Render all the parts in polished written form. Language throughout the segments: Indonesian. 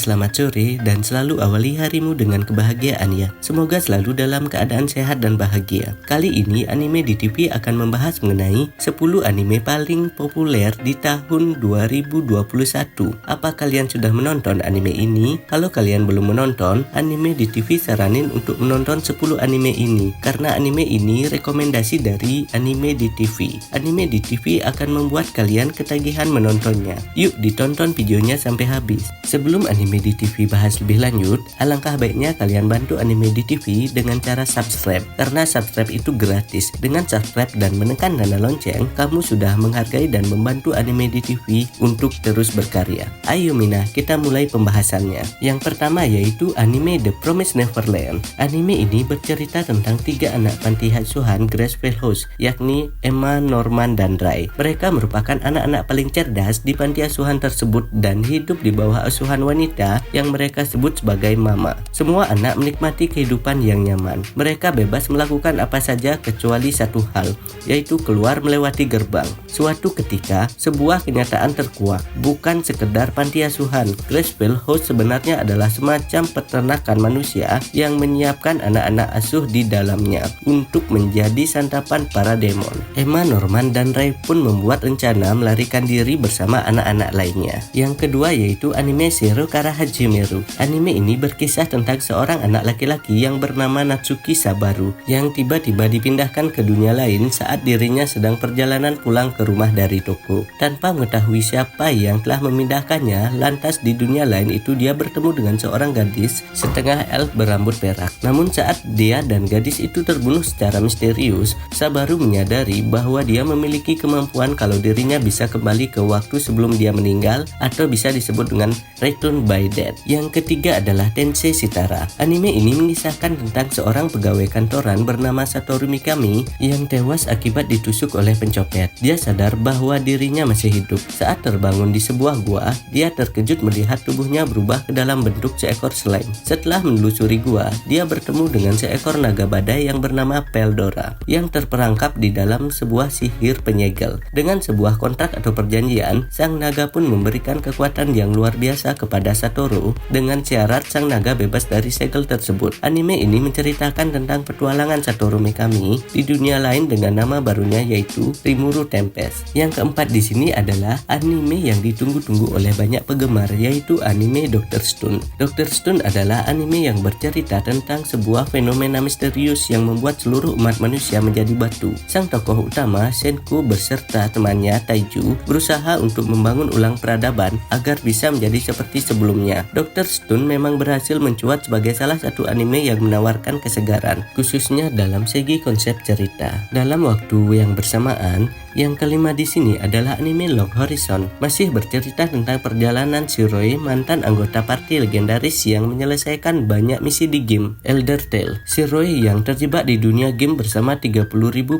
selamat sore dan selalu awali harimu dengan kebahagiaan ya. Semoga selalu dalam keadaan sehat dan bahagia. Kali ini Anime di TV akan membahas mengenai 10 anime paling populer di tahun 2021. Apa kalian sudah menonton anime ini? Kalau kalian belum menonton, Anime di TV saranin untuk menonton 10 anime ini karena anime ini rekomendasi dari Anime di TV. Anime di TV akan membuat kalian ketagihan menontonnya. Yuk ditonton videonya sampai habis. Sebelum Anime di TV bahas lebih lanjut, alangkah baiknya kalian bantu Anime di TV dengan cara subscribe, karena subscribe itu gratis. Dengan subscribe dan menekan tanda lonceng, kamu sudah menghargai dan membantu Anime di TV untuk terus berkarya. Ayo Mina, kita mulai pembahasannya. Yang pertama yaitu anime The Promised Neverland. Anime ini bercerita tentang 3 anak panti asuhan Graceful House, yakni Emma, Norman, dan Ray. Mereka merupakan anak-anak paling cerdas di panti asuhan tersebut dan hidup di bawah asuhan wanita yang mereka sebut sebagai mama. Semua anak menikmati kehidupan yang nyaman. Mereka bebas melakukan apa saja kecuali satu hal, yaitu keluar melewati gerbang. Suatu ketika, sebuah kenyataan terkuak. Bukan sekedar panti asuhan, Graceful House sebenarnya adalah semacam peternakan manusia yang menyiapkan anak-anak asuh di dalamnya untuk menjadi santapan para demon. Emma, Norman, dan Ray pun membuat rencana melarikan diri bersama anak-anak lainnya. Yang kedua yaitu anime Zero Kara Hajimeru. Anime ini berkisah tentang seorang anak laki-laki yang bernama Natsuki Sabaru yang tiba-tiba dipindahkan ke dunia lain saat dirinya sedang perjalanan pulang ke rumah dari toko. Tanpa mengetahui siapa yang telah memindahkannya, lantas di dunia lain itu dia bertemu dengan seorang gadis setengah elf berambut perak. Namun saat dia dan gadis itu terbunuh secara misterius, Sabaru menyadari bahwa dia memiliki kemampuan kalau dirinya bisa kembali ke waktu sebelum dia meninggal, atau bisa disebut dengan Return by Death. Yang ketiga adalah Tensei Shitara. Anime ini mengisahkan tentang seorang pegawai kantoran bernama Satoru Mikami yang tewas akibat ditusuk oleh pencopet. Dia sadar bahwa dirinya masih hidup. Saat terbangun di sebuah gua, dia terkejut melihat tubuhnya berubah ke dalam bentuk seekor slime. Setelah menelusuri gua, dia bertemu dengan seekor naga badai yang bernama Peldora yang terperangkap di dalam sebuah sihir penyegel. Dengan sebuah kontrak atau perjanjian, sang naga pun memberikan kekuatan yang luar biasa kepada Satoru dengan syarat sang naga bebas dari segel tersebut. Anime ini menceritakan tentang petualangan Satoru Mikami di dunia lain dengan nama barunya yaitu Rimuru Tempest. Yang keempat di sini adalah anime yang ditunggu-tunggu oleh banyak penggemar yaitu anime Dr. Stone. Dr. Stone adalah anime yang bercerita tentang sebuah fenomena misterius yang membuat seluruh umat manusia menjadi batu. Sang tokoh utama Senku beserta temannya Taiju berusaha untuk membangun ulang peradaban agar bisa menjadi seperti sebelumnya. Dr. Stone memang berhasil mencuat sebagai salah satu anime yang menawarkan kesegaran, khususnya dalam segi konsep cerita. Dalam waktu yang bersamaan, yang kelima di sini adalah anime Long Horizon. Masih bercerita tentang perjalanan Shiroi, mantan anggota party legendaris yang menyelesaikan banyak misi di game Elder Tale. Shiroi yang terjebak di dunia game bersama 30.000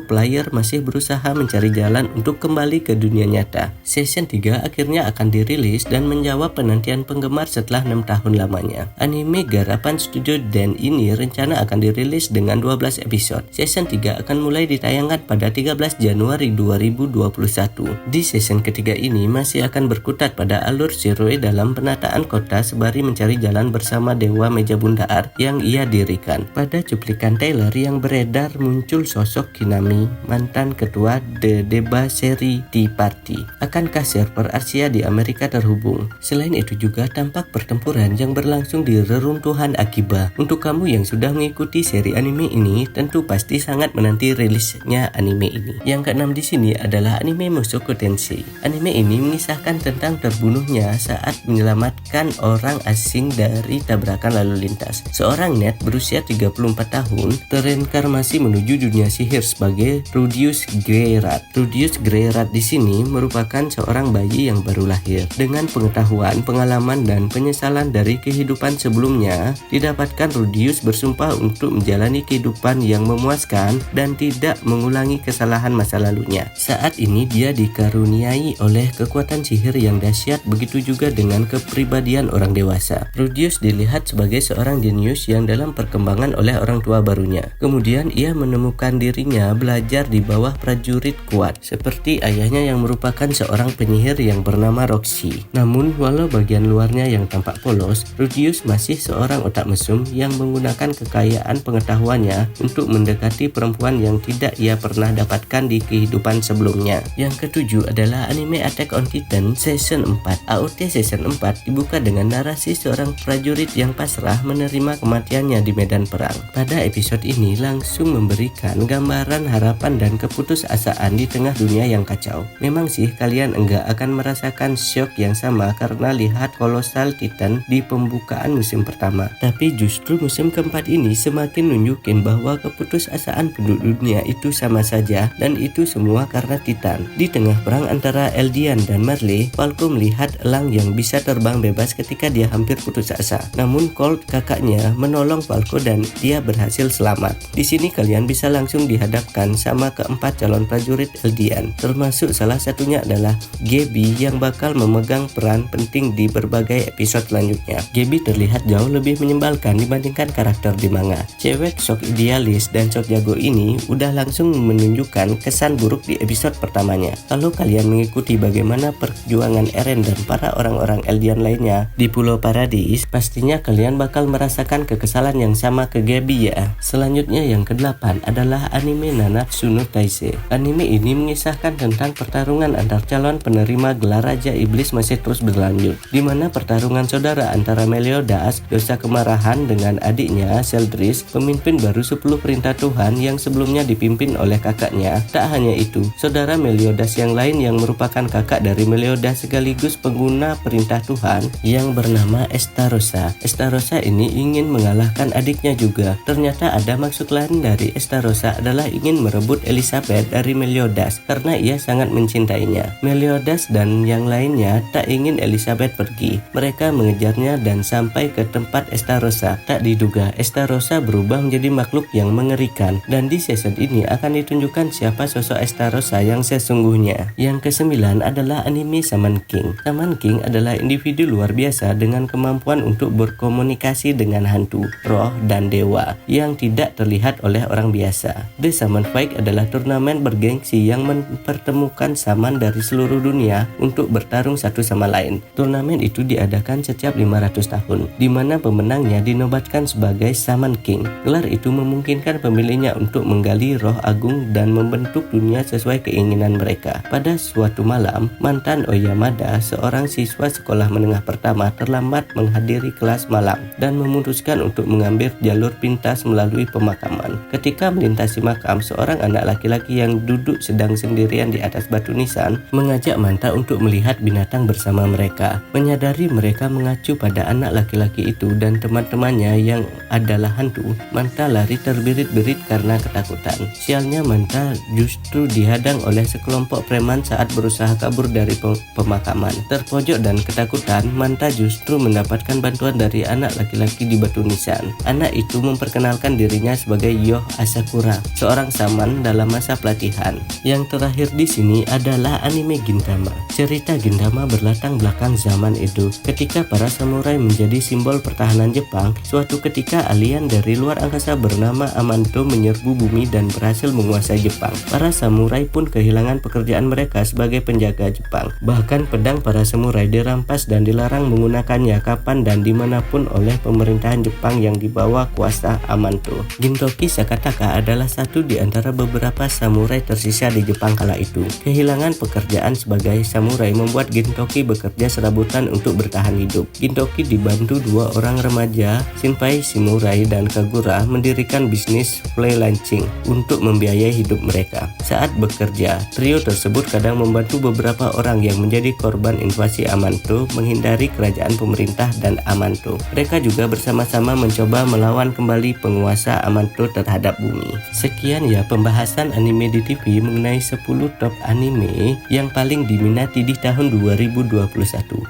player masih berusaha mencari jalan untuk kembali ke dunia nyata. Season 3 akhirnya akan dirilis dan menjawab penantian penggemar setelah 6 tahun lamanya. Anime garapan studio Dan ini rencana akan dirilis dengan 12 episode. Season 3 akan mulai ditayangkan pada 13 Januari 2021. Di season ketiga ini masih akan berkutat pada alur Shiroi dalam penataan kota sembari mencari jalan bersama Dewa Meja Bundar yang ia dirikan. Pada cuplikan trailer yang beredar muncul sosok Kinami, mantan ketua The Deba Seri Tea Party. Akankah server Asia di Amerika terhubung? Selain itu juga tampak pertempuran yang berlangsung di reruntuhan Akiba. Untuk kamu yang sudah mengikuti seri anime ini, tentu pasti sangat menanti rilisnya anime ini. Yang keenam di sini adalah anime Mushoku Tensei. Anime ini mengisahkan tentang terbunuhnya saat menyelamatkan orang asing dari tabrakan lalu lintas. Seorang net berusia 34 tahun tereinkarnasi menuju dunia sihir sebagai Rudius Greyrat. Rudius Greyrat di sini merupakan seorang bayi yang baru lahir. Dengan pengetahuan, pengalaman, dan penyesalan dari kehidupan sebelumnya, didapatkan Rudius bersumpah untuk menjalani kehidupan yang memuaskan dan tidak mengulangi kesalahan masa lalunya. Saat ini dia dikaruniai oleh kekuatan sihir yang dahsyat, begitu juga dengan kepribadian orang dewasa. Rudius dilihat sebagai seorang jenius yang dalam perkembangan oleh orang tua barunya. Kemudian ia menemukan dirinya belajar di bawah prajurit kuat, seperti ayahnya yang merupakan seorang penyihir yang bernama Roxy. Namun walau bagian luarnya yang tampak polos, Rudius masih seorang otak mesum yang menggunakan kekayaan pengetahuannya untuk mendekati perempuan yang tidak ia pernah dapatkan di kehidupan sebelumnya. Yang ketujuh adalah anime Attack on Titan Season 4. AOT Season 4 dibuka dengan narasi seorang prajurit yang pasrah menerima kematiannya di medan perang. Pada episode ini langsung memberikan gambaran harapan dan keputusasaan di tengah dunia yang kacau. Memang sih kalian enggak akan merasakan shock yang sama karena lihat Colossal Titan di pembukaan musim pertama. Tapi justru musim keempat ini semakin nunjukin bahwa keputusasaan penduduk dunia itu sama saja, dan itu semua karena Titan. Di tengah perang antara Eldian dan Marley, Falco melihat elang yang bisa terbang bebas ketika dia hampir putus asa. Namun Colt, kakaknya, menolong Falco dan dia berhasil selamat. Di sini kalian bisa langsung dihadapkan sama keempat calon prajurit Eldian, termasuk salah satunya adalah Gaby yang bakal memegang peran penting di berbagai episode selanjutnya. Gaby terlihat jauh lebih menyebalkan dibandingkan karakter di manga. Cewek sok idealis dan sok jago ini udah langsung menunjukkan kesan buruk di episode pertamanya. Kalau kalian mengikuti bagaimana perjuangan Eren dan para orang-orang Eldian lainnya di Pulau Paradis, pastinya kalian bakal merasakan kekesalan yang sama ke Gaby ya. Selanjutnya yang ke-8 adalah anime Nanatsu no Taizai. Anime ini mengisahkan tentang pertarungan antar calon penerima gelar Raja Iblis masih terus berlanjut, di mana pertarungan saudara antara Meliodas, dosa kemarahan, dengan adiknya Sheldris, pemimpin baru 10 perintah Tuhan yang sebelumnya dipimpin oleh kakaknya. Tak hanya itu, saudara Meliodas yang lain yang merupakan kakak dari Meliodas sekaligus pengguna perintah Tuhan yang bernama Estarossa. Estarossa ini ingin mengalahkan adiknya juga. Ternyata ada maksud lain dari Estarossa adalah ingin merebut Elizabeth dari Meliodas karena ia sangat mencintainya. Meliodas dan yang lainnya tak ingin Elizabeth pergi. Mereka mengejarnya dan sampai ke tempat Estarossa. Tak diduga Estarossa berubah menjadi makhluk yang mengerikan, dan di season ini akan ditunjukkan siapa sosok Estarossa yang sesungguhnya. Yang ke-9 adalah anime Shaman King. Shaman King adalah individu luar biasa dengan kemampuan untuk berkomunikasi dengan hantu, roh, dan dewa yang tidak terlihat oleh orang biasa. The Shaman Fight adalah turnamen bergengsi yang mempertemukan shaman dari seluruh dunia untuk bertarung satu sama lain. Turnamen itu diadakan setiap 500 tahun, di mana pemenangnya dinobatkan sebagai Shaman King. Gelar itu memungkinkan pemilihnya untuk menggali roh agung dan membentuk dunia sesuai keinginan mereka. Pada suatu malam, mantan Oyamada, seorang siswa sekolah menengah pertama, terlambat menghadiri kelas malam dan memutuskan untuk mengambil jalur pintas melalui pemakaman. Ketika melintasi makam, seorang anak laki-laki yang duduk sedang sendirian di atas batu nisan mengajak Manta untuk melihat binatang bersama mereka. Menyadari mereka mengacu pada anak laki-laki itu dan teman-temannya yang adalah hantu, Manta lari terbirit-birit karena ketakutan. Sialnya Manta justru dihadang oleh sekelompok preman saat berusaha kabur dari pemakaman. Terpojok dan ketakutan, Manta justru mendapatkan bantuan dari anak laki-laki di batu nisan. Anak itu memperkenalkan dirinya sebagai Yoh Asakura, seorang shaman dalam masa pelatihan. Yang terakhir di sini adalah anime Gintama. Cerita Gintama berlatar belakang zaman Edo. Ketika para samurai menjadi simbol pertahanan Jepang, suatu ketika alien dari luar angkasa bernama Amanto menyerbu bumi dan berhasil menguasai Jepang. Para samurai pun kehilangan pekerjaan mereka sebagai penjaga Jepang. Bahkan pedang para samurai dirampas dan dilarang menggunakannya kapan dan dimanapun oleh pemerintahan Jepang yang dibawa kuasa Amanto. Gintoki Sakataka adalah satu di antara beberapa samurai tersisa di Jepang kala itu. Kehilangan pekerjaan sebagai samurai membuat Gintoki bekerja serabutan untuk bertahan hidup. Gintoki dibantu dua orang remaja, Shinpai Samurai dan Kagura, mendirikan bisnis play launching untuk membiayai hidup mereka. Saat bekerja, trio tersebut kadang membantu beberapa orang yang menjadi korban invasi Amanto menghindari kerajaan pemerintah dan Amanto. Mereka juga bersama-sama mencoba melawan kembali penguasa Amanto terhadap bumi. Sekian ya pembahasan anime di TV mengenai 10 top anime yang paling diminati di tahun 2021.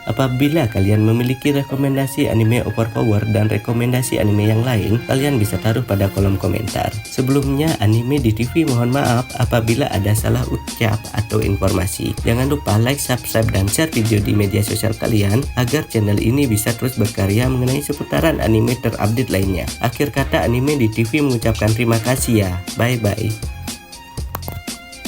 Apabila kalian memiliki rekomendasi anime overpower dan rekomendasi anime yang lain, kalian bisa taruh pada kolom komentar. Sebelumnya, anime di TV mohon maaf apabila ada salah ucap atau informasi. Jangan lupa like, subscribe, dan share video di media sosial kalian agar channel ini bisa terus berkarya mengenai seputaran anime terupdate lainnya. Akhir kata, Anime di TV mengucapkan terima kasih ya. Bye-bye.